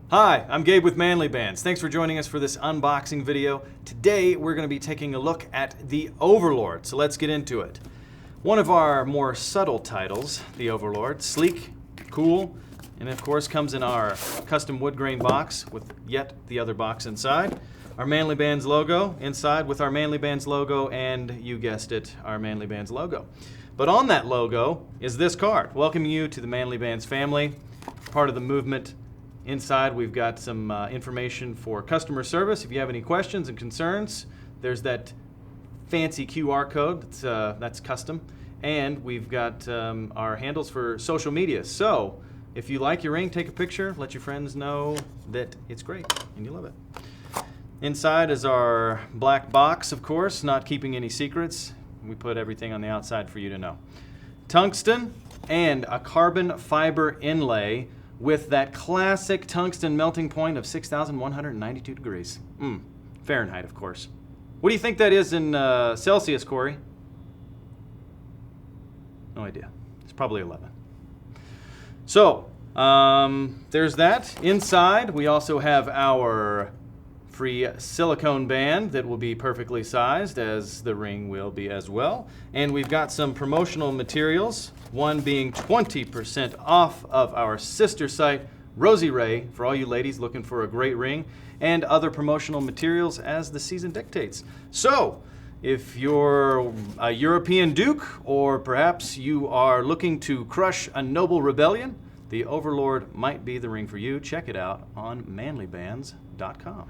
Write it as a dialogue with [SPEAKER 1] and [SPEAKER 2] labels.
[SPEAKER 1] Hi, I'm Gabe with Manly Bands. Thanks for joining us for this unboxing video. Today we're going to be taking a look at the Overlord, so let's get into it. One of our more subtle titles, the Overlord, sleek, cool, and of course comes in our custom wood grain box with yet the other box inside. Our Manly Bands logo inside with our Manly Bands logo and, you guessed it, our Manly Bands logo. But on that logo is this card, welcoming you to the Manly Bands family, part of the movement. Inside we've got some information for customer service. If you have any questions and concerns, there's that fancy QR code that's custom. And we've got our handles for social media. So if you like your ring, take a picture, let your friends know that it's great and you love it. Inside is our black box, of course, not keeping any secrets. We put everything on the outside for you to know. Tungsten and a carbon fiber inlay with that classic tungsten melting point of 6,192 degrees. Fahrenheit, of course. What do you think that is in Celsius, Corey? No idea. It's probably 11. So, there's that. Inside, we also have our free silicone band that will be perfectly sized, as the ring will be as well. And we've got some promotional materials, one being 20% off of our sister site, Rosie Ray, for all you ladies looking for a great ring, and other promotional materials as the season dictates. So, if you're a European duke, or perhaps you are looking to crush a noble rebellion, the Overlord might be the ring for you. Check it out on manlybands.com.